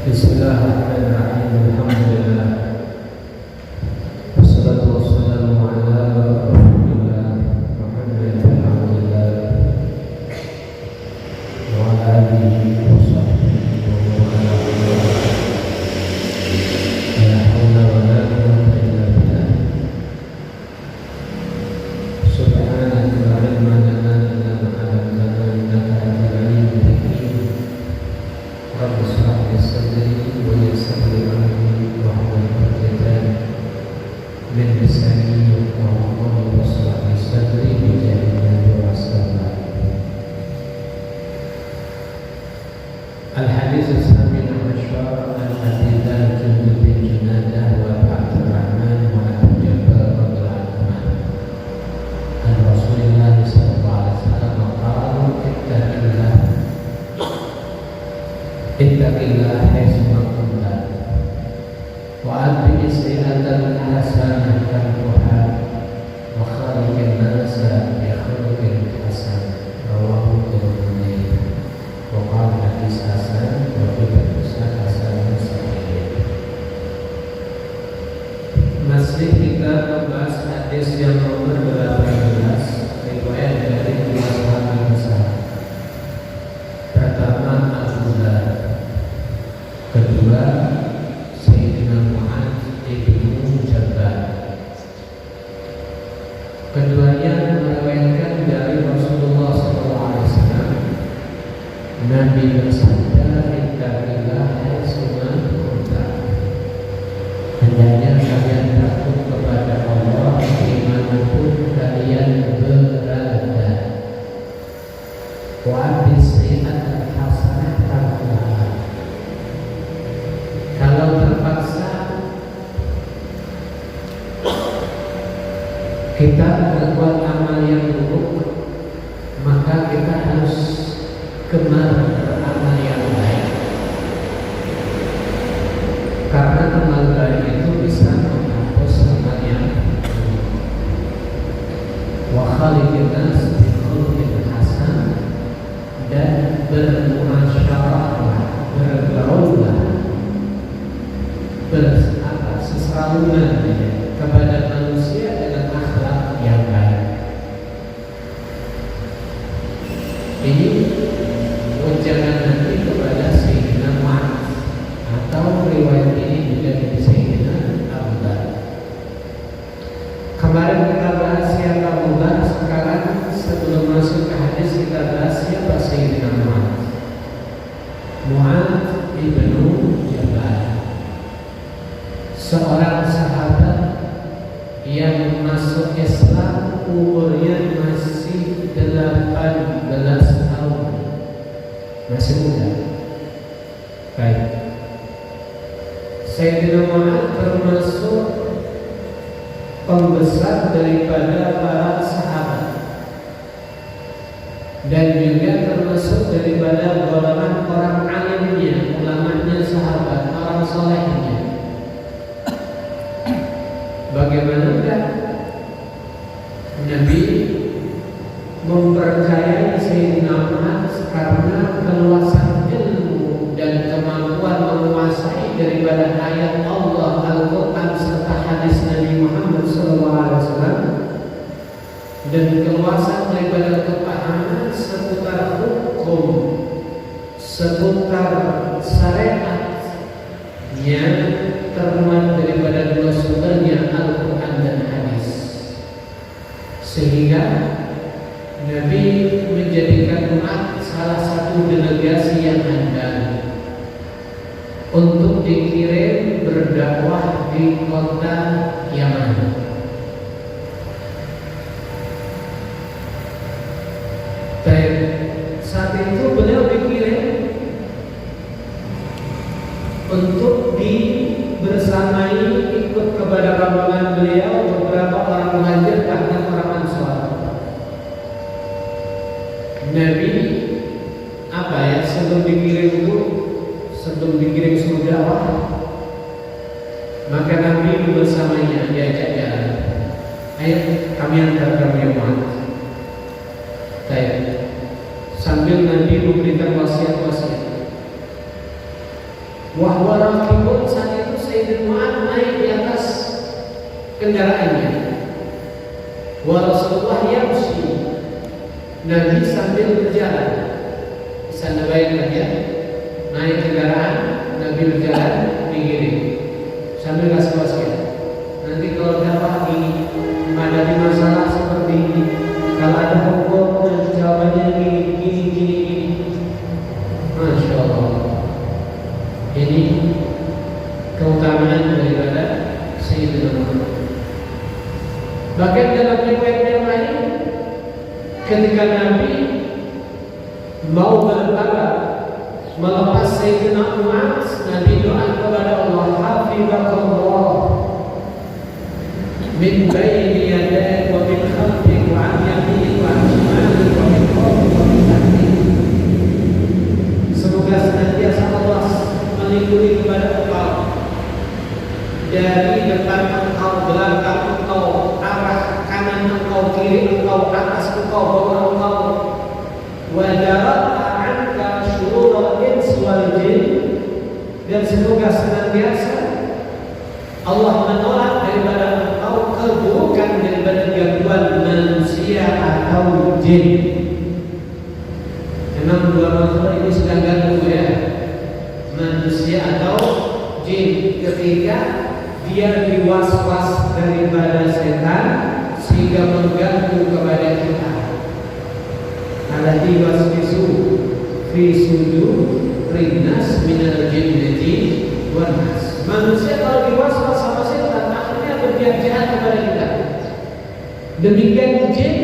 Bismillahirrahmanirrahim. Alhamdulillah. Wassalatu wassalamu ala Rasulillah Muhammadin abdillah wa ala alihi wa sahbihi wa man wala. La haula wa la quwwata illa billah. Subhanaka la ilma lana illa ma 'allamtana innaka antal alimul hakim. Rabbi shrah li sadri wa yassir li amri wahlul 'uqdatam min lisani yafqahu qawli washrah li sadri bi jahilin wa aslam. Al-hadits as-samin asyar al-hadits Jundub bin Junadah wa Abdurrahman wa Abu Jabal radhiyallahu anhu. An Rasulillah sallallahu alaihi wasallam qala ittaqillah haitsu kunta wa atbi sayyi'atan hasanatan tamhuha wa khaliqin nasa bi khuluqin hasan. Rawahu Tirmidzi wa qala hadits hasan wa fi hasan sahih. Masih kita membahas hadis yang nomor 18 riwayat dari dua sahabat besar. Pertama Abu Dzar, kedua Sayyidina Mu'adz ibnu Jabal. Keduanya meriwayatkan dari Rasulullah SAW. Nabi bersabda, ittaqillah haitsu kunta. Hendaknya kalian takut kepada Allah dimanapun kalian berada. Wa bisai'atil hasanah tamhuha. Kalau terpaksa kita berbuat amal yang buruk, maka kita harus gemar beramal yang baik, karena amal baik itu bisa menghapus amal yang buruk. Wa khaliqin nas bi khuluqin hasan, dan bermuasyarah, bergaullah, berseseraluan kepada manusia dengan akhlak yang baik. Ini ucapan nanti kepada Sayyidina Mu'adz, atau riwayat ini juga dari Sayyidina Abu Dzar. Kemarin kita bahas siapa Abu Dzar, sekarang sebelum masuk ke hadis kita bahas siapa Sayyidina Mu'adz. Mu'adz ibnu Jabal, seorang sahabat yang masuk Islam umurnya masih 18 tahun, masih muda. Baik, Sayyidina Mu'adz termasuk pembesar daripada para sahabat, dan juga termasuk daripada golongan orang alimnya, ulamanya sahabat, orang solehnya. Bagaimanakah Nabi mempercayai Sayyidina Mu'adz karena keluasan ilmu dan kemampuan menguasai daripada ayat Allah, Al-Quran serta hadis Nabi Muhammad SAW, dan keluasan daripada kepahaman seputar hukum, seputar syariat yang termuat daripada dua sumbernya, Al-Quran dan hadis, sehingga Nabi menjadikan Mu'adz salah satu delegasi yang handal untuk dikirim berdakwah di kota Yaman. Saat itu beliau dikirim untuk bersamai, ikut kepada rombongan beliau beberapa orang muhajir bahkan orang ansor. Nabi sebelum dikirim suruh dakwah, maka Nabi bersamanya diajak jalan. Ayo kami antar kamu yang Mu'adz. Sambil Nabi memberikan wasiat-wasiat. Wahwa rakibun, saat itu Sayyidina Mu'adz naik di atas kendaraannya. Wa Rasulullah yamshi, Nabi sambil berjalan. Bisa Anda bayangkan ya, naik kendaraan, Nabi berjalan pinggir sambil kasih wasiat. Nanti kalau dapat menghadapi masalah seperti ini, kalau ada hukum dan jawabannya gini. Masya Allah. Ini keutamaan daripada Sayyidina Muhammad. Bahkan dalam riwayat yang lain, ketika Nabi mau berangkat melepas Sayyidina Mu'adz, Nabi doa kepada Allah, hafizakallah min bayni yadayk wa min khalfik wa an yaminik wa an shimalik wa min fawqik wa min tahtik. Semoga senantiasa Allah melindungi kepada engkau dari depan engkau, belakang engkau, arah kanan engkau, kiri engkau, atas engkau, bawah engkau. Wa darata anka syururul ins wal jin, dan semoga senantiasa Allah menolak daripada engkau keburukan daripada gangguan manusia atau jin. Memang dua makhluk ini sedang ganggu ya, manusia atau jin, ketika dia diwaswas daripada setan sehingga mengganggu kepada kita. Alladzi waswisu fi sudurin nas minal jinnati wan nas. Manusia kalau diwaswas sama setan akhirnya berbuat jahat kepada kita. Demikian jin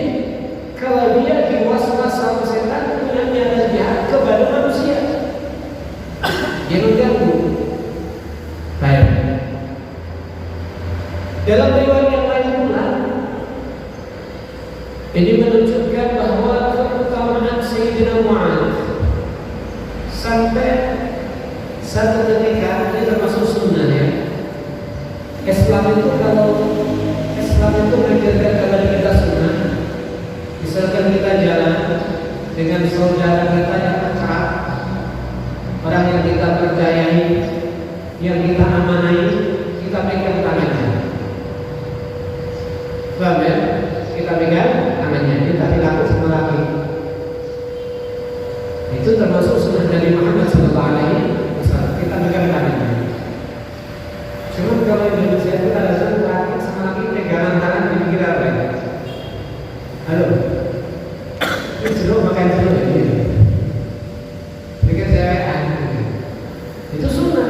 kalau dia diwaswas sama setan punya niat jahat kepada manusia. Dia mengganggu. Baik. Dalam riwayat yang lain pula, ini menunjukkan bahwa keutamaan Sayyidina Mu'adz sampai satu ketika, ini termasuk sunnah ya. Islam itu mengajarkan kepada kita sunnah. Misalkan kita jalan dengan saudara kita yang akrab, orang yang kita percayai, yang kita amanai, kita pegang tangannya. Paham ya? Kita pegang tangannya, kita berlaku sama lagi. Itu termasuk sunnah Nabi Muhammad SAW. Kita pegang tangannya. Cuma kalau Indonesia itu ada satu laki sama lagi pegangan tangan dipikir apa ya? Halo, ini jeruk makan jeruk ini. Pikir cewekan. Itu sunnah.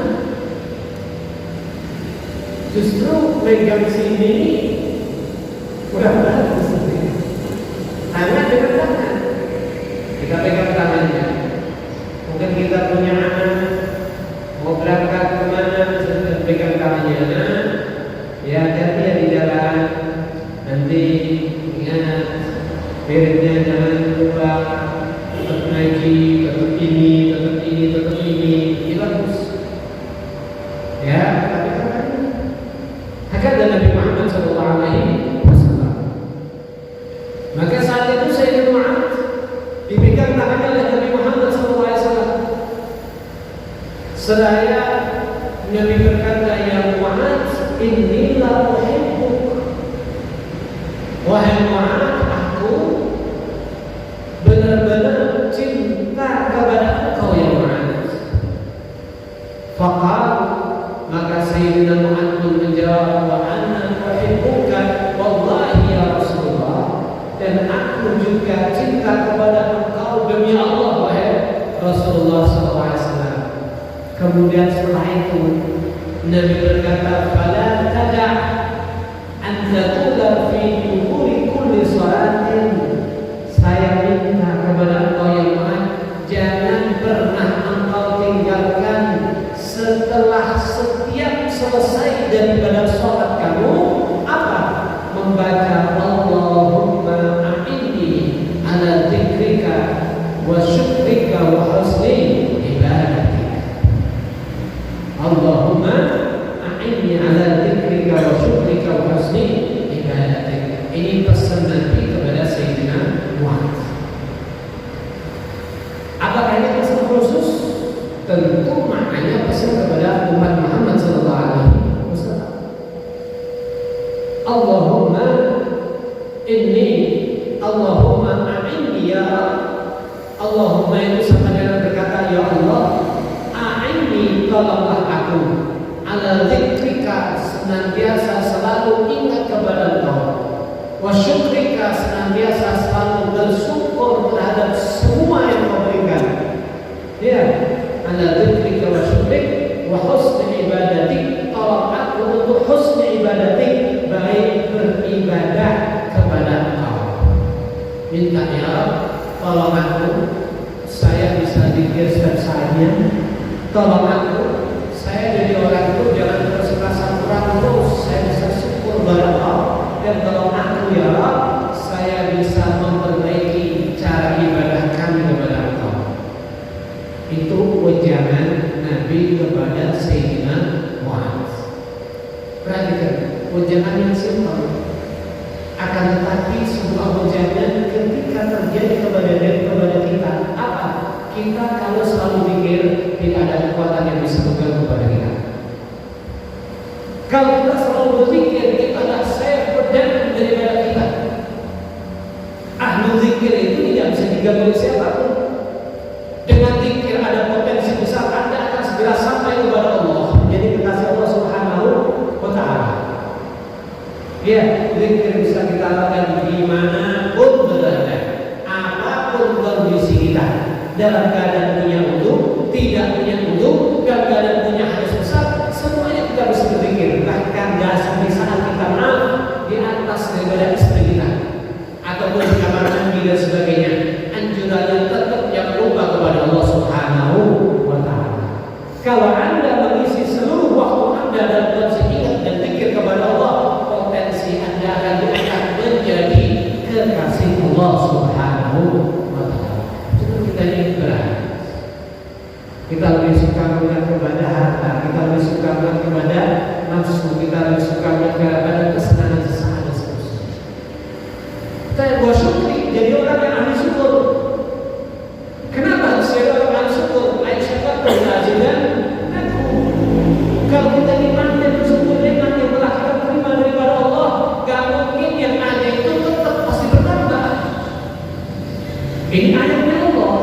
Justru pegang sini kurang bagus. Tangan dengan tangan. Kita pegang tangannya. Mungkin kita punya anak mau berangkat kemana, kita pegang tangannya. Nah, ya hati-hati ya di jalan. Nanti ingat piringnya jangan lupa, tetap ngaji, tetap ini. Ini bagus. Ya, tapi kan hakada Nabi Muhammad SAW. Maka saat itu Sayyidina Mu'adz dipegang tangannya oleh Nabi Muhammad SAW. Seraya Nabi berkata, ya Mu'adz, inni la uhibbuk. Wahai Mu'adz, aku benar-benar cinta kepada engkau ya Mu'adz. Faqal, maka Sayyidina Mu'adz pun menjawab, wa ana uhibbuka wallahi ya Rasulullah, dan aku juga cinta kepada engkau demi Allah wahai Rasulullah SAW. Kemudian setelah itu Nabi berkata, fala tada' an taqula fi duburi kulli salatin. Saya minta kepada engkau yang Mu'adz, jangan pernah engkau tinggalkan setelah setiap selesai daripada sholat kamu apa? Membaca Allahumma a'inni ala dzikrika wa syukrika wa husni ibadatika. Allahumma a'inni ala dzikrika wa syukrika wa husni ibadatika. Ini pesan Nabi kepada Sayyidina Mu'adz. Apakah ini pesan khusus? Tentu maknanya pesan kepada ala dzikrika wa syukrik wa husni ibadatik. Tolong aku untuk husni ibadatik, baik beribadah kepada Engkau. Minta ya Allah, tolong aku saya bisa zikir setiap saatnya. Tolong aku saya jadi orang itu jangan terus merasa kurang terus, saya bisa syukur kepada Allah. Dan tolong aku ya Allah, saya bisa memperbaiki cara ibadah kami kepada Engkau. Itu wejangan Nabi kepada Sayyidina Mu'adz. Perhatikan, wejangan yang simpel, akan tetapi sebuah wejangan ketika terjadi kepada kita, apa? Kita kalau selalu pikir tidak ada kekuatan yang bisa mengganggu kepada kita. Kalau kita selalu berpikir kita adalah saya berdamai daripada kita, ahlu zikir itu tidak bisa diganggu oleh siapapun. Dengan zikir ada potensi besar Anda akan segera sampai kepada Allah, menjadi kekasih Allah Subhanahu wa Ta'ala. Ya, zikir bisa kita lakukan dimanapun berada, apapun kondisi kita, dalam keadaan punya udhu, tidak punya udhu, dalam keadaan punya hadas besar, semuanya kita bisa berzikir. Bahkan sampai saat kita maaf di atas daripada istri kita, ataupun di kamar mandi dan sebagainya, anjurannya tetap yang lupa kepada Allah Subhanahu wa Ta'ala. Kalau Anda mengisi seluruh waktu Anda dalam berzikir dan zikir kepada Allah, potensi Anda akan diangkat menjadi kekasih Allah Subhanahu wa Ta'ala. Cuma kita ini berat. Kita lebih suka melihat kepada harta, kita lebih suka melihat kepada nafsu, kita lebih suka melihat kepada kesenangan sesaat dan seterusnya. Kita buat syukri, jadi orang yang ahli syukur. Kenapa saya orang ahli syukur? Aisyah kata dan kalau kita iman dan bersyukur dengan yang telah kita terima daripada Allah, gak mungkin yang ada itu tetap pasti bertambah. Ini ayatnya Allah.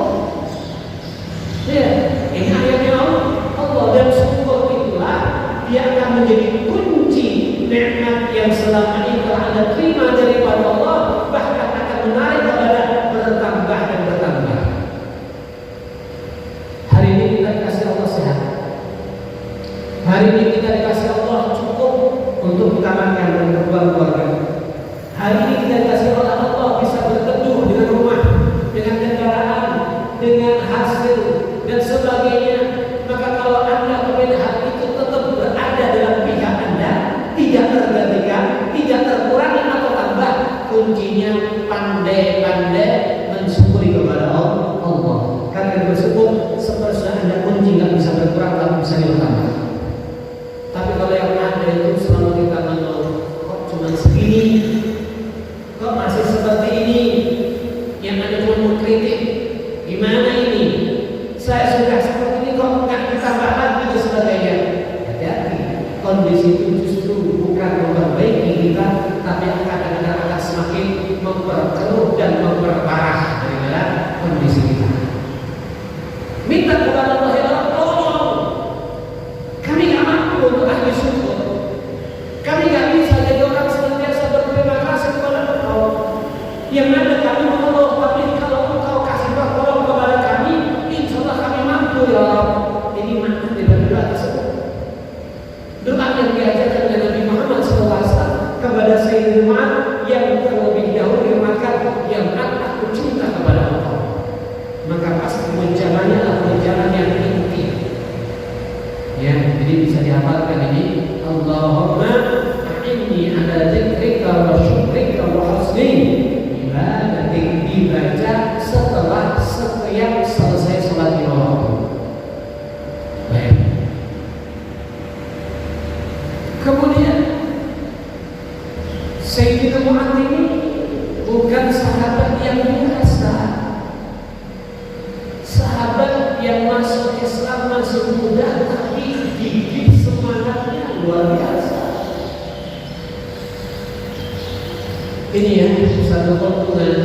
Ya, ini ayatnya Allah, dan syukur itulah dia akan menjadi kunci nikmat yang selama ini telah Anda terima daripada Allah, bahkan akan menarik kepada bertambah dan bertambah. Hari ini kita dikasih Allah sehat. Hari ini kita dikasih Allah cukup untuk kita makan dan keluarga. Hari ini kita dikasih oleh Allah bisa berteduh dengan rumah, dengan kendaraan, dengan hasil dan sebagainya. Maka kalau Anda kemudian hati itu tetap berada dalam pihak Anda, tidak tergantikan, tidak terkurangi atau tambah, kuncinya pandai-pandai mensyukuri kepada Allah. Karena bersyukur seperti Anda kunci nggak bisa berkurang tapi bisa ditambah. Tapi kalau yang ada itu selalu kita mengeluh, kok cuma segini, kok masih seperti ini, yang ada cuma mengkritik, gimana ini? Saya sudah seperti ini kok nggak ditambah lagi dan sebagainya. Hati-hati, kondisi itu justru bukan memperbaiki kita, tapi kadang-kadang akan semakin memperkeruh dan memperparah daripada kondisi kita. Minta kepada Allah ya Allah, tolong. Kami nggak mampu untuk ahli syukur. Kami nggak bisa jadi orang senantiasa berterima kasih kepada Engkau. Yang ada kami mengeluh, tapi kalau Engkau kasih pertolongan kepada kami, insya Allah kami mampu ya Allah. Ini makna dari doa tersebut. Doa yang diajarkan oleh Nabi Muhammad SAW kepada Sayyidina Mu'adz yang terlebih dahulu mengatakan yang aku cinta kepada Engkau. Maka pasti menjalannya adalah jalan yang inti. Ya, jadi bisa dihafalkan ini. Allahumma a'inni ala dzikrika wa syukrika wa husni ibadatik, dibaca setelah setiap selesai salat lima waktu. Baik. Kemudian Sayyidina Mu'adz ini bukan sahabat yang biasa. Sahabat yang masuk Islam masih muda, tapi gigih semangatnya luar biasa. Ini ya satu keuntungan.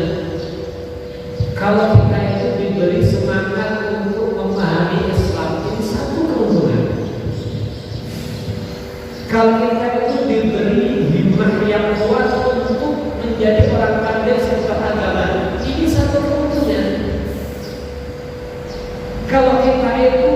Kalau kita itu diberi semangat untuk memahami Islam, ini satu keuntungan. Kalau kita itu diberi himmah yang kuat untuk menjadi orang pandai sesuatu agama, ini satu keuntungan. Kalau kita itu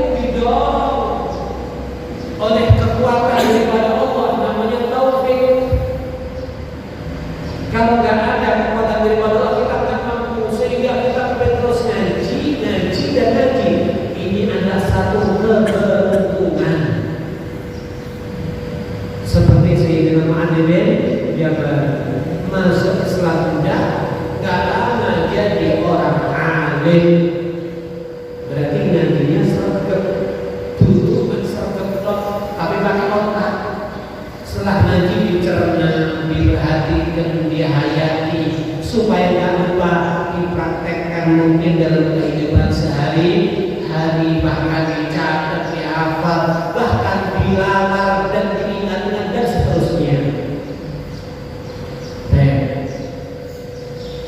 Setelah ngaji dicerna, diperhatikan, dihayati supaya tak lupa dipraktekkan mungkin dalam kehidupan sehari-hari, bahkan dicatat, dihafal, bahkan dilamar dan diingat-ingat dan seterusnya.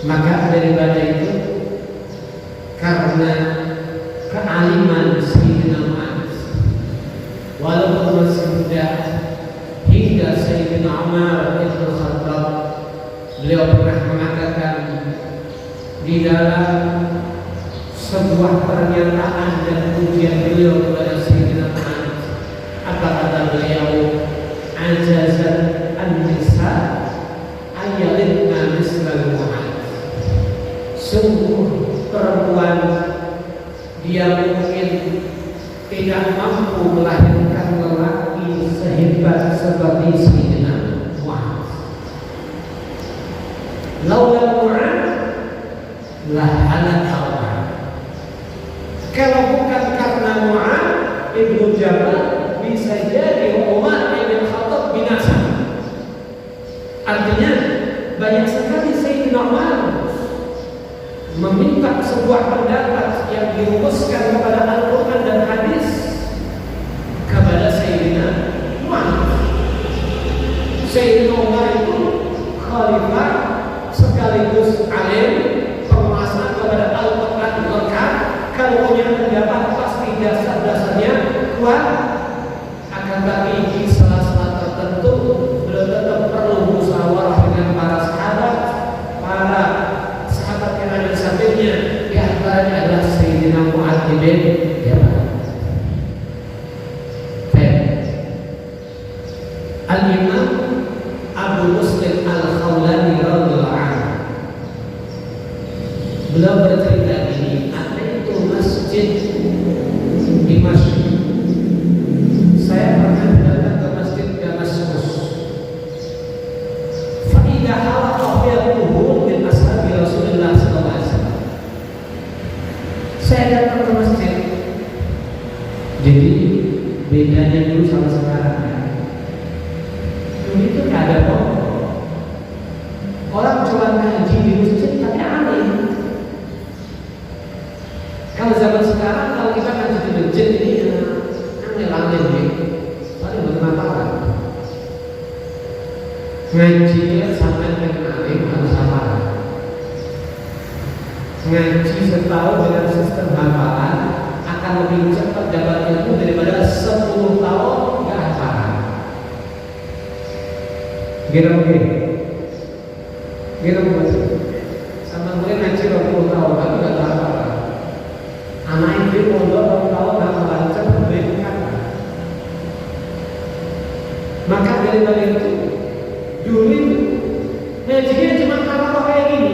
Maka daripada itu, karena kealiman Sayyidina Mu'adz, walaupun masih muda, hingga Sayyidina Umar bin Khattab, beliau pernah mengatakan di dalam sebuah pernyataan dan pujian beliau kepada Sayyidina Mu'adz, apa kata beliau? Ajazat an-nisa ayyalidna mislal Mu'adz. Sungguh perempuan dia mungkin tidak mampu melahirkan lelaki sehebat seperti Sayyidina Mu'adz. Laula Mu'adz la halaka al-ard. Kalau bukan karena Mu'adz Ibnu Jabal, bisa jadi Umar bin Khattab binasa. Artinya banyak sekali Sayyidina Umar meminta sebuah pendapat yang dirumuskan kepada Al-Quran dan hadis kepada Sayyidina Mu'adz. Sayyidina Umar itu khalifah sekaligus alim, penguasa kepada Al-Quran lengkap. Kalau punya pendapat pasti dasar-dasarnya kuat. Akan tapi di sela-sela tertentu beliau tetap perlu musyawarah dengan para sahabat yang ada di sampingnya. Di antaranya adalah Sayyidina Mu'adz bin Jabal. Al-Imam Abu Muslim Al-Khawlani radhiyallahu anhu, beliau bercerita ini, ada itu masjid di Masjid. Saya pernah datang ke Masjid Damaskus. Fa'idha halaqa fiyaquhu min ashabi Rasulullah sallallahu alaihi wasallam. Saya datang ke masjid. Jadi bedanya dulu sama sekarang ya. Dulu itu nggak ada pokok. Orang cuma ngaji di masjid tapi alim. Kalau zaman sekarang, kalau kita ngaji di masjid ini aneh-aneh nih, paling bermanfaat. Ngaji sampai dengan alim harus sabar. Ngaji setahun dengan sistem hafalan akan lebih cepat dapat ilmu daripada 10 tahun nggak hafalan. Gitu sama boleh ngaji 20 tahun tapi nggak hafalan. Anak itu pondok 20 tahun hafalan cepat berikan. Maka daripada itu, dulu itu ngajinya cuma hafal kayak gini.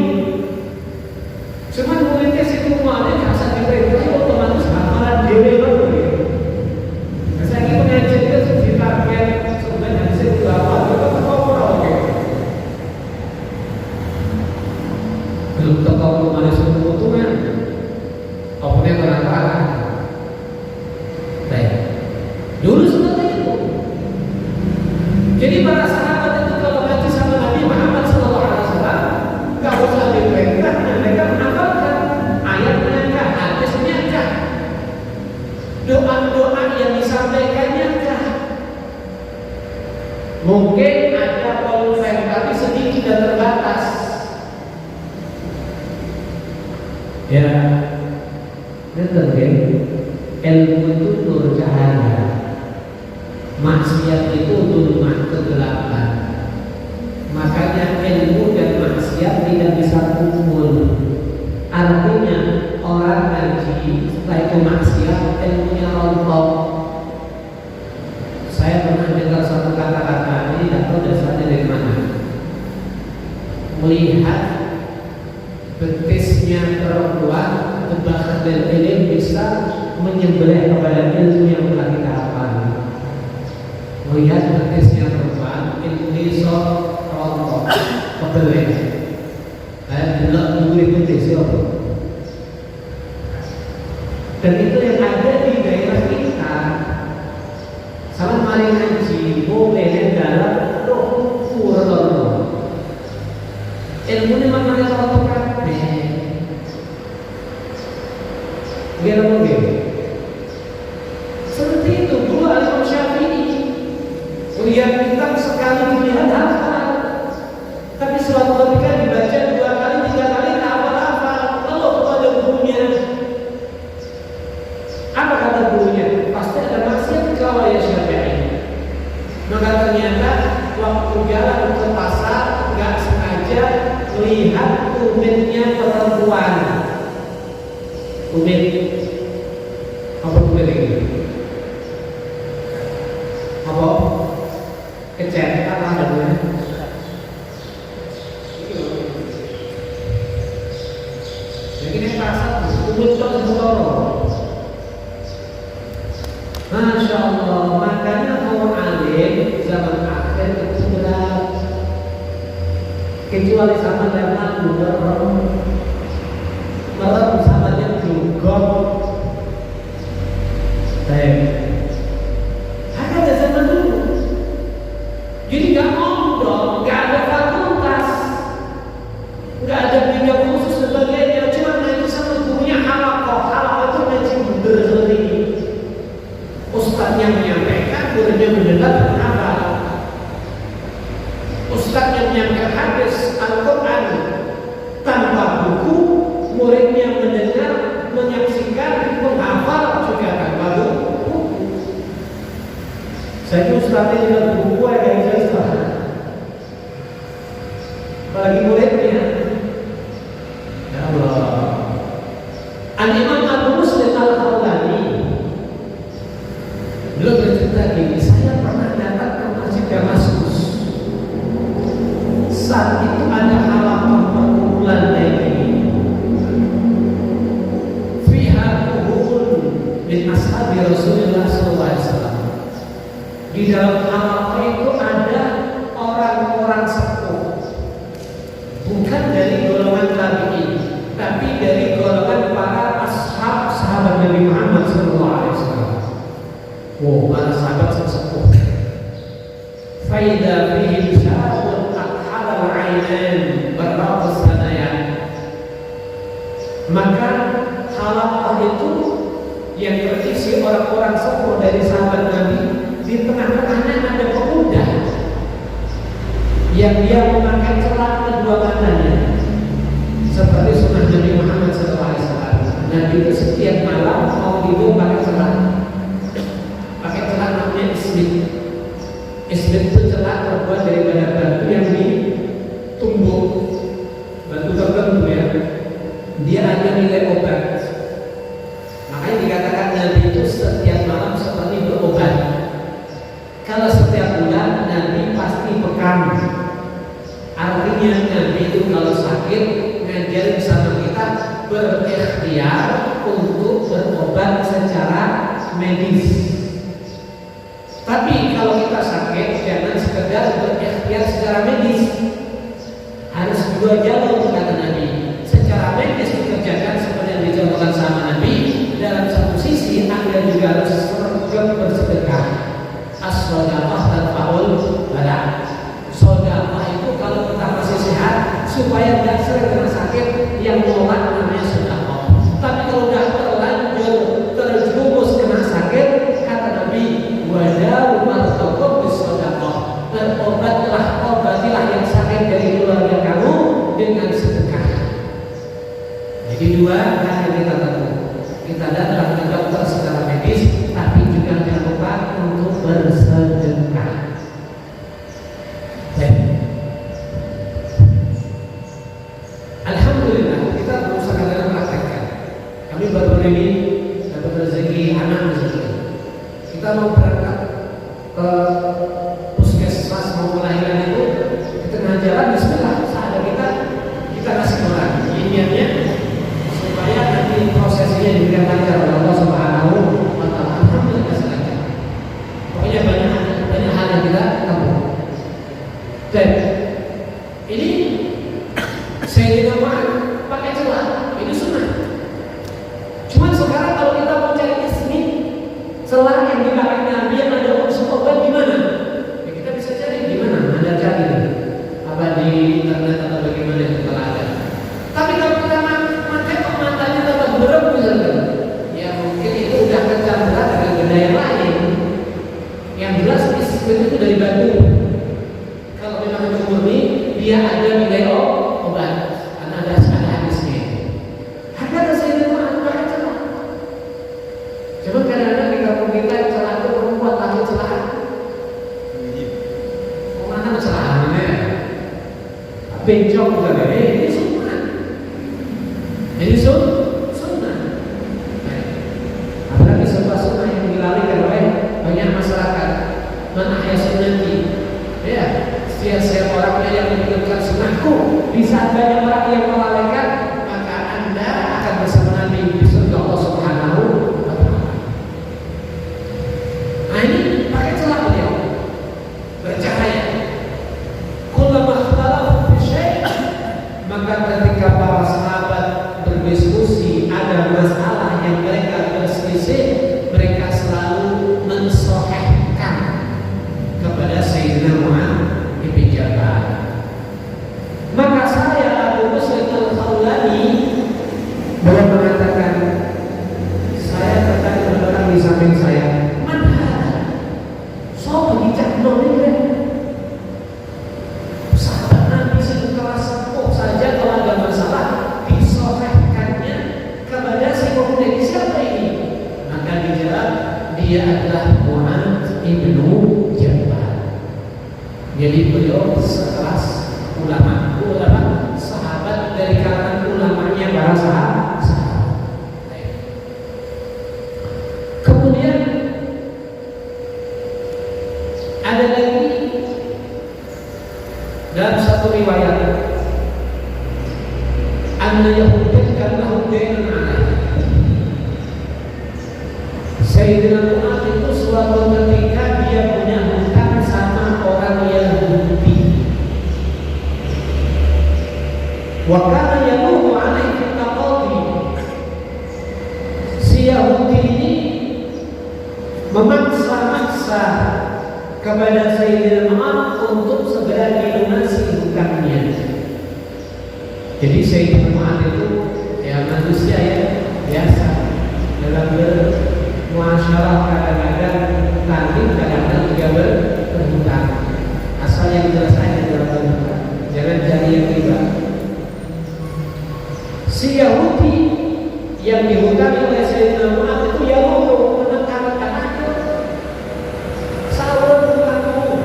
Cuma muridnya si semuanya nggak usah diperintah, otomatis hafalan dewe banget. Saya kira ngaji itu ditarget sebenarnya saya juga apa, kita tahu oke. Belum tahu mana semua utuhnya. Opnya berapa? Baik. Dulu seperti itu. Jadi para sahabat itu kalau ngaji sama Nabi Muhammad SAW nggak usah diperintah, mereka menghafalkan ayatnya kah, hadisnya kah, doa-doa yang disampaikannya kah. Mungkin ada pulpen tapi sedikit dan terbatas. Ya, betul kan? Ilmu itu nur cahaya. Maksiat itu zulmat kegelapan. Makanya ilmu dan maksiat tidak bisa kumpul. Artinya orang ngaji setelah itu maksiat, ilmunya rontok. Saya pernah dengar satu kata-kata, ini tidak tahu dasarnya dari mana. Melihat betisnya perempuan, bahkan dari ilmu bisa menyembelih kepada ilmu yang telah kita hafal. Melihat betisnya perempuan, Indonesia rontok, kebeleh. Kayak bulat dulu betis ya. Dan itu yang ada di daerah kita. Sama mari ngaji, boleh dalam Seperti itu dulu Imam Syafi'i. Lihat bintang sekali dilihat hafal. Tapi suatu ketika dibaca 2 kali, 3 kali tak hafal-hafal. Lalu kepada gurunya, apa kata gurunya? Pasti ada maksiat kalau ya Syafi'i. Maka ternyata waktu jalan ke pasar nggak sengaja lihat tumitnya perempuan. Tumit apa tumit ini? Apa? Kecet apa namanya? Jadi ini pasar tumit kok sebetulnya. Masya Allah, makanya orang alim zaman akhir itu berat. Kecuali sama yang lalu merem sama yang juga. Ada zaman dulu. Jadi nggak mondok, nggak ada fakultas, nggak ada bidang khusus sebagainya. Cuma ngaji sama gurunya halakoh itu ngaji bener seperti ini. Ustadznya menyampaikan, gurunya mendengar dan hafal. Ustadznya menyampaikan hadis Al-Quran tanpa buku, muridnya mendengar, menyaksikan, menghafal juga tanpa buku. Saya ustadznya dengan buku agak ijazah. Bagi muridnya, ya Allah. Al-Imam Abu Muslim Al-Khawlani belum bercerita gini, saya pernah datang ke Masjid Damaskus. Saat itu ada halaman perkumpulan ini. Fiha kuhun min ashabi Rasulullah SAW. Di dalam halaman itu ada orang-orang sepuh, bukan dari golongan tabi'in, tapi dari golongan para sahabat Nabi Muhammad SAW. Wow, para sahabat sesepuh. Faida bihim syarun akhal al-ainan berrabus sanayan. Maka halaqah itu yang berisi orang-orang sepuh dari sahabat Nabi. Di tengah-tengahnya ada pemuda yang dia memakai celana kedua matanya, seperti sunnah Nabi Muhammad SAW. Nabi itu setiap malam mau tidur pakai celana. Namanya isbit. Isbit itu celah terbuat daripada batu yang ditumbuk, batu tertentu ya. Dia ada nilai obat. Makanya dikatakan Nabi itu setiap malam seperti berobat. Kalau setiap bulan Nabi pasti pekan. Artinya Nabi itu kalau sakit ngajarin sama kita berikhtiar untuk berobat secara medis. Tapi kalau kita sakit jangan sekedar berikhtiar secara medis, harus 2 jalur kata Nabi. Secara medis dikerjakan seperti yang dicontohkan sama Nabi. Dalam satu sisi Anda juga harus bersedekah. As-sodaqah tanfa'ul bala. Sodaqah itu kalau kita masih sehat supaya tidak sering kena sakit, yang menolak namanya sodaqah. Tapi kalau sudah terlanjur terjerumus kena sakit, kata Nabi, wadawu martakum bis-sodaqah. Berobatlah, obatilah yang sakit dari keluarga kamu dengan sedekah. Jadi 2 hal yang kita lakukan. Kita datang ke dokter secara medis, tapi juga jangan lupa untuk bersedekah. Alhamdulillah kita berusaha dalam praktekkan. Kami baru ini dapat rezeki anak rezeki. Kita mau berangkat ke puskesmas mau melahirkan itu, di tengah jalan bismillah ada kita kasih orang niatnya supaya nanti prosesnya juga lancar oleh Allah Subhanahu wa Ta'ala. Alhamdulillah lancar. Pokoknya banyak hal yang kita tahu. Dan ini saya tidak mau pakai celah, ini sunnah. Cuma sekarang kalau kita mau cari ismi celah yang dipakai Nabi yang ada unsur obat gimana? Ya kita bisa cari gimana? Anda cari apa di internet atau bagaimana kita ada. Tapi kalau kita pakai kok matanya tambah berem misalnya, ya mungkin itu udah kecanduan dengan benda yang lain. seandainya orang yang melalaikan, maka Anda akan bersama Nabi di surga Allah Subhanahu wa Ta'ala. Nah ini pakai celah beliau bercahaya. Kullama ikhtalafu fi syai', maka ketika para sahabat berdiskusi ada masalah yang mereka berselisih, mereka selalu mensahihkan kepada Sayyidina Mu'adz bin Jabal. Maka saya Abu Muslim Al-Khawlani boleh mengatakan, saya terkadang berorang di samping saya, mana so begicak nolnya sahabat Nabi sing keras kok saja kalau ada masalah disohhahkannya kepada si pemuda. Siapa ini? Maka dijawab, dia adalah Mu'adz bin Jabal. Jadi beliau sekelas ulama sahabat dari kalangan ulamanya para sahabat. Kemudian ada lagi dalam satu riwayat, anna Yahudan kan lahu dainun alaihi. Sayyidina Mu'adz itu suatu ketika dia punya hutang sama orang Yahudi. Wa kana yaluhu alaihi taqadi. Si Yahudi ini memaksa-maksa kepada Sayyidina Mu'adz untuk segera dilunasi hutangnya. Jadi Sayyidina Mu'adz itu ya manusia ya biasa dalam bermuasyarah, kadang-kadang tanding, kadang-kadang juga berhutang. Asal yang jelas aja dalam berhutang, jangan cari yang riba. Si Yahudi yang dihutangi oleh Sayyidina Mu'adz itu Yahudi menekan-nekan, sahur hutangmu,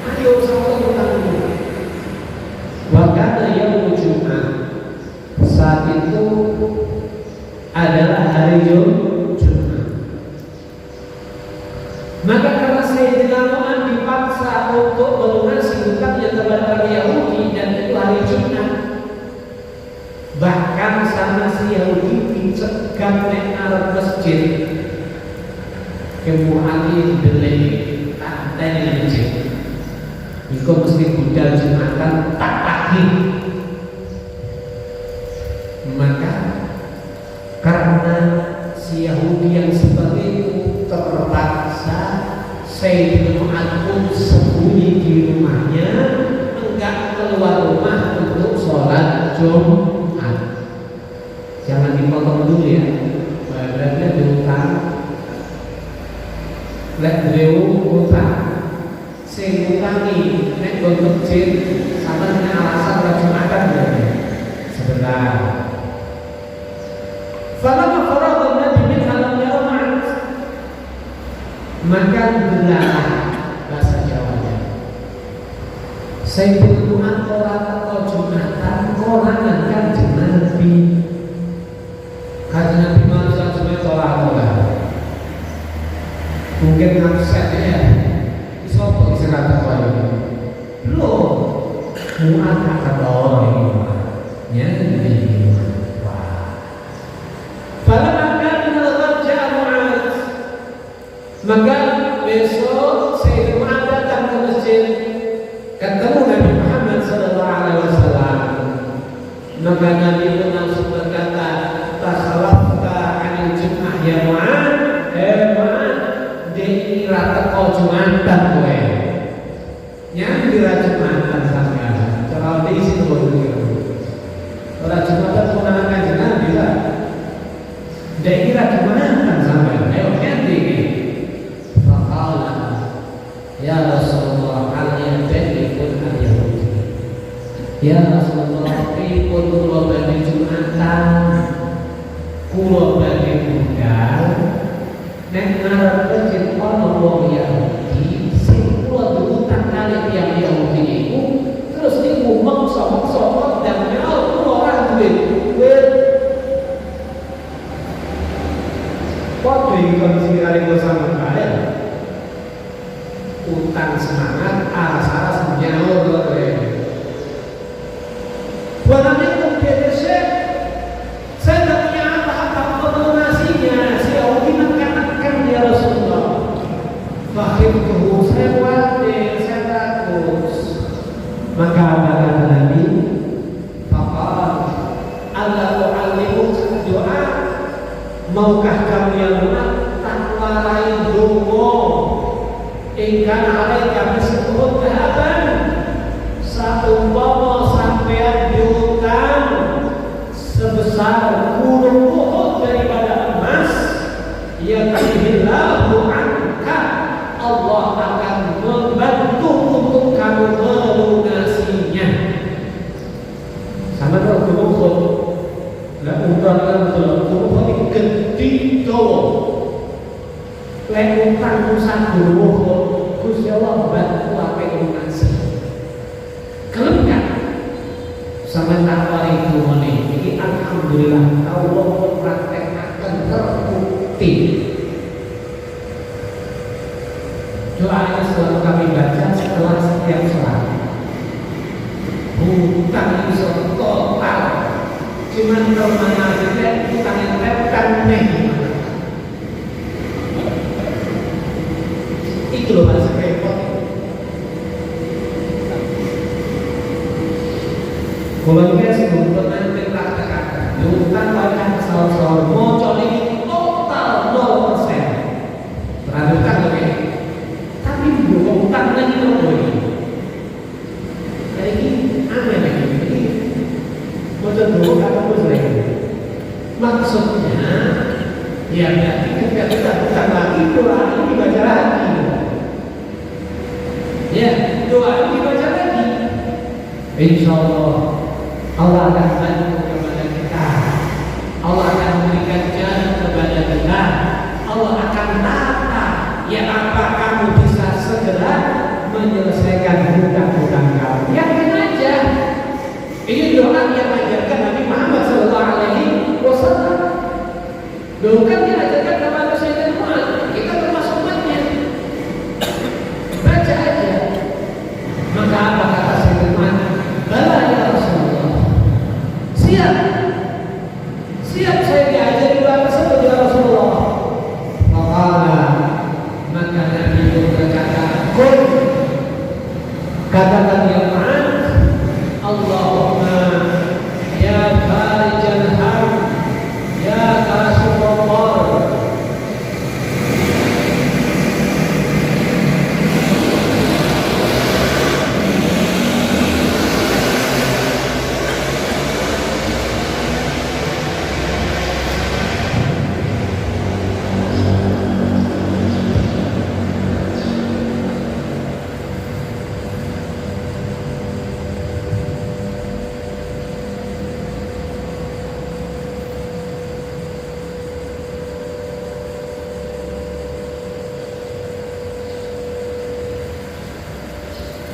ayo sahur hutangmu. Wakana yaumul Jumat, saat itu adalah hari Jumat. Maka karena Sayyidina Mu'adz dipaksa untuk melunasi hutangnya kepada orang Yahudi dan itu hari Jumat, bahkan sama si Yahudi dicegah nek arep masjid, kemudian deleng tantang di masjid. Iku mesti budal Jumatan tak pagi. Maka karena si Yahudi yang seperti itu terpaksa, Sayyidina Mu'adz pun sembunyi di rumahnya, enggak keluar rumah untuk sholat Jumat. Jangan dipotong dulu ya, badannya diutang, lek beliau utang, sing utangi nek gon masjid sama dengan alasan Jumatan berarti. Sebentar. Falamma faragha Nabi min alam ya Mu'adz, maka belalah bahasa Jawanya. Sayyidina Mu'adz ora teko Jumatan, ora kan Nabi. Kanjeng Nabi manusia cuma tolak-tolak. Mungkin ngapset ya. Isopo istirahat kaya. Belum. Mu'adz kata ini. Ya ini. Wah. Falamma kana al-ghadja Mu'adz, maka besok Sayyidina Mu'adz datang ke masjid, ketemu Nabi Muhammad sallallahu alaihi wasallam. Maka Nabi pun langsung berkata, "Takhalafta 'anil Jum'ah ya Mu'adz." Mu'adz, dikira teko Jumatan kowe. Nyang dira Jumatan sampeyan. Cara diisi to dulu. Ora Jumatan kemenangan Kanjeng Nabi lah. Dikira Jumatan sampeyan. Ayo ganti iki. Faqala ya Rasulullah al-yadikun al-yahudi. Ya Rasulullah, pripun kula badhe Jumatan? Kula badhe budal nek ngarep masjid ana wong Yahudi sing kula diutang kali tiyang Yahudi niku, terus niku mongso-mongso dan nyaur kula ora duwe duit. Padha iki kondisi kali kula sampeyan kae. Utang semangat aras-aras nyaur kowe. donga ingkang alaika bisebut dhahaban saumpama sampean diutang sebesar gunung Uhud daripada emas, yakfillahu anka, Allah akan membantu untuk kamu melunasinya. Sama dengan gunung Uhud, lah utang gunung Uhud gede dawa. Lek utang urusan gunung Uhud, Gusti Allah bantu ape lunasi. Kelem gak? Sama takwari itu ini alhamdulillah Allah mempraktekkan terbukti. Doanya selalu kami baca setelah setiap sholat. Hutang itu total, cuman kemana aja hutang yang repkan nih. Itu loh mas repot. Kalau kita sebelum pernah mempraktekkan, hutang banyak sahur-sahur mau coli total 0%. Perhatikan lebih. Tapi hutang lagi terus. Jadi ini aneh lagi. Jadi betul dulu apa boleh? Maksudnya, ya berarti ketika kita hutang lagi doa ini dibaca lagi. Ya doa ini dibaca lagi. Insya Allah akan bantu kepada kita. Allah akan memberikan jalan kepada kita. Allah akan tata. Ya apa kamu bisa segera menyelesaikan hutang-hutang kamu? Yakin aja. Ini doa yang diajarkan Nabi Muhammad SAW. Dulu kan diajarkan kepada Sayyidina Muhammad. Kita termasuk umatnya. Baca aja. Maka apa kata Sayyidina Muhammad? Bala ya Rasulullah. Siap saya diajari doa tersebut ya Rasulullah. Maka Nabi itu berkata, katakan ya Muhammad, Allahumma ya farijal ham, ya kashifal dhar.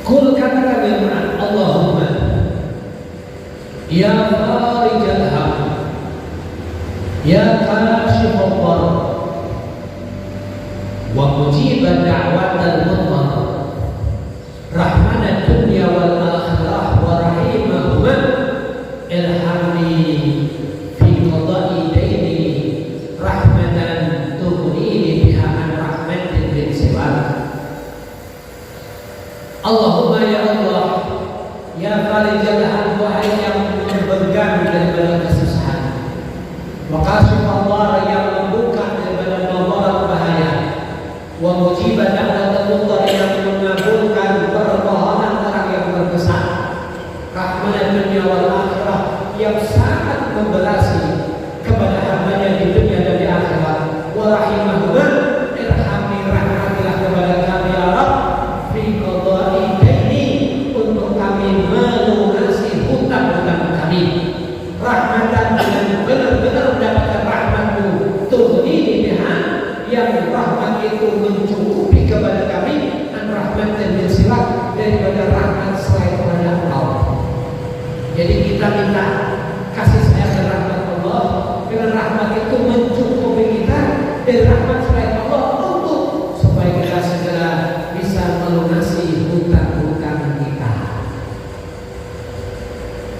Kul katakan ya Muhammad, Allahumma ya farijal ham, ya kashifal dhar, wa mujib da'watal mudhar, rahmanad dunya wal akhirah wa rahimahuma, irhamni fi qada'i daini rahmatan tughnini biha an rahmatin min siwak. Allahumma ya Allah, ya farijal ham, wahai yang membengkang daripada kesusahan, wa kashifal dhar, yang membuka daripada madarat bahaya, wa mujibah da'watal mudhar, yang mengabulkan permohonan orang yang berdosa, rahmanad dunya wal akhirah, yang sangat memberasi kepada hambanya di dunia dan di akhirat, wa rahimahuma, irhamni, rahmatilah kepada kami ya Rabb, fi qada'i daini, untuk kami melunasi hutang-hutang kami, rahmatan, dengan benar-benar mendapatkan rahmat-Mu, tughnini biha, yang rahmat itu mencukupi kepada kami, an rahmatan min siwak, daripada rahmat selain pada Allah. Jadi kita minta kasih sayang dan rahmat Allah, dengan rahmat itu mencukupi kita dari rahmat selain Allah, untuk supaya kita segera bisa melunasi hutang-hutang kita.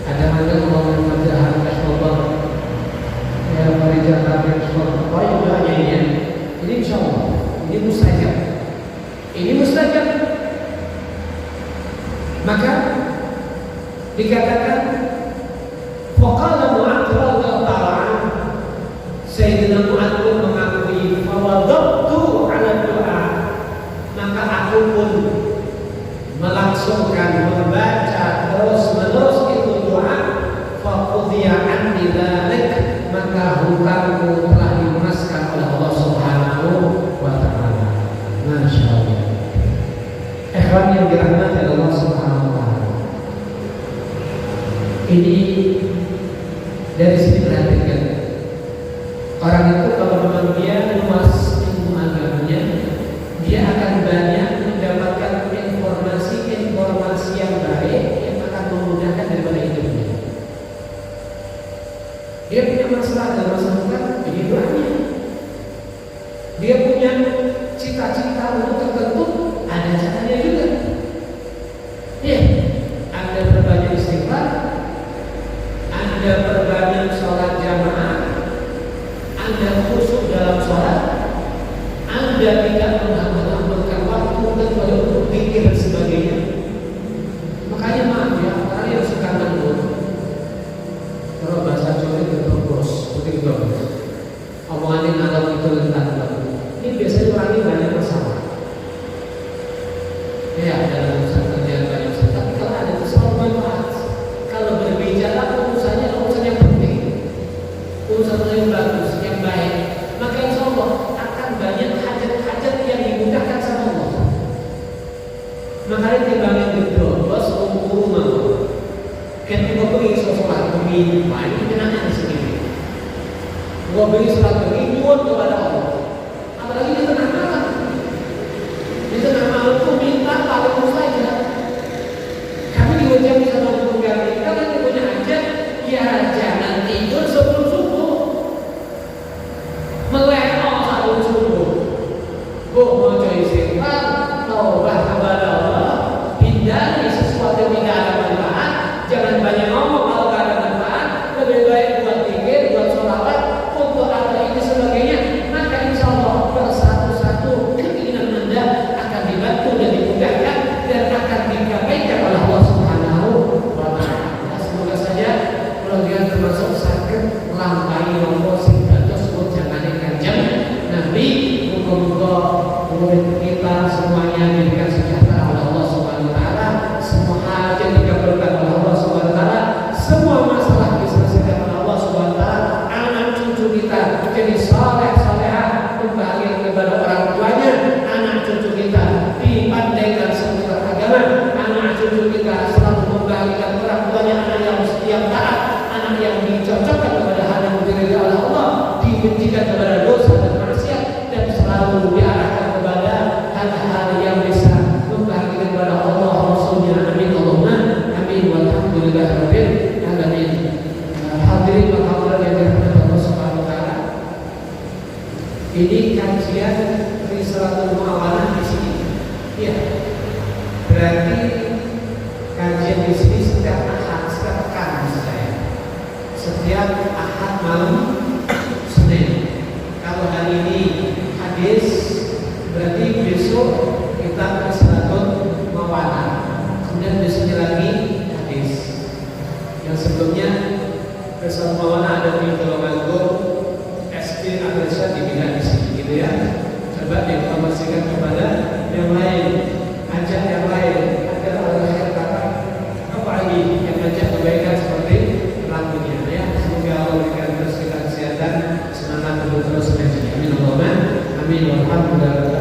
Ada mana orang majalah kashfal, ya farijal ham, baik doanya ini. Ini insya Allah, ini mustajab. Ini mustajab. Maka dikatakan, faqala Mu'adz radhiyallahu ta'ala, Sayyidina Mu'adz pun mengakui, fawadabtu ala du'a memasukkan membaca terus-menerus itu doa, faqudhiya anni dzalik, maka hutangku telah dilunaskan oleh Allah Subhanahu wa taala. Masyaallah. Ikhwan yang dirahmati Allah Subhanahu wa taala. Ini dari sini perhatikan. Orang itu kalau memang dia luas ilmu agamanya, dia akan banyak mendapatkan informasi yang baik yang akan memudahkan daripada hidupnya. Dia punya masalah dan masalah ini doanya. Dia punya cita-cita untuk tertentu, ada caranya juga. Ya, ada berbanyak istighfar, ada berbanyak sholat jamaah, ada khusyuk dalam sholat, Anda tidak menghambur-hamburkan waktu kecuali untuk pikir dan sebagainya. Makanya maaf ya, orang yang suka nganggur, kalau bahasa Jawa itu terus, seperti itu. Omongannya ngalor itu lentang. Ini biasanya orang ini banyak masalah. Ya, dalam urusan kerjaan banyak masalah. Tapi kalau ada itu selalu manfaat. Kalau berbicara urusannya yang penting, urusan yang bagus, yang baik, maka insya Allah akan banyak hajat-hajat yang dimudahkan sama Allah. Makanya timbangan itu bos rumah. Ketika pergi sholat ini, ini kenanya di sini. Gua beli sholat ini nyuwun kepada Allah. Apalagi di tengah malam. Di tengah malam itu minta paling saja. Kami diucap bisa mampu ganti. Kalau kita punya hajat, ya jangan tidur sebelum subuh. Melewat sebelum subuh. Mau coy istighfar, taubat kepada Allah, hindari sesuatu yang tidak ada manfaat. Jangan banyak ngomong kalau tidak ada manfaat. Lebih baik buat pikir, buat sholawat, untuk apa ini sebagainya. Maka insya Allah bersatu-satu keinginan Anda akan dibantu dan dimudahkan dan akan digabaikan oleh Allah Subhanahu wa taala. Semoga saja keluarga termasuk sakit lampai nombor sehingga tersebut jangan kanjeng Nabi. Muka-muka murid kita semuanya diberikan sejahtera oleh Allah Subhanahu wa taala. Semua hajat dikabulkan oleh Allah Subhanahu wa taala. Semua masalah diselesaikan oleh Allah Subhanahu wa taala. Anak cucu kita menjadi saleh-salehah, membahagiakan kepada orang tuanya. Anak cucu kita dipandaikan seputar agama. Anak cucu kita selalu membahagiakan orang tuanya. Anak yang setiap taat, anak yang dicocokkan kepada hal yang diridhai oleh Allah, dibencikan kepada dosa dan maksiat, dan selalu diarahkan kepada hal-hal yang bisa membahagiakan kepada Allah Rasulnya. Amin Allahumma amin. Walhamdulillahirabbil alamin. Hadirin wa hadirat yang dirahmati Allah Subhanahu wa taala. Ini kajian Risalatul Mu'awalah di sini. Ya. Berarti kajian di sini setiap Ahad, setiap pekan saya. Setiap Ahad malam Senin. Kalau hari ini hadis, berarti besok kita Risalatul Mu'awalah. Kemudian besoknya lagi hadis. Yang sebelumnya Risalatul Mu'awalah ada di Tulungagung, SD Al-Irsyad dibina di sini, gitu ya. Coba diinformasikan kepada yang lain, ajak yang lain agar orang kata apa lagi yang ajak kebaikan seperti rambutnya ya. Semoga Allah berikan terus kita kesehatan, semangat untuk terus mengaji. Amin Allahumma amin. Walhamdulillah.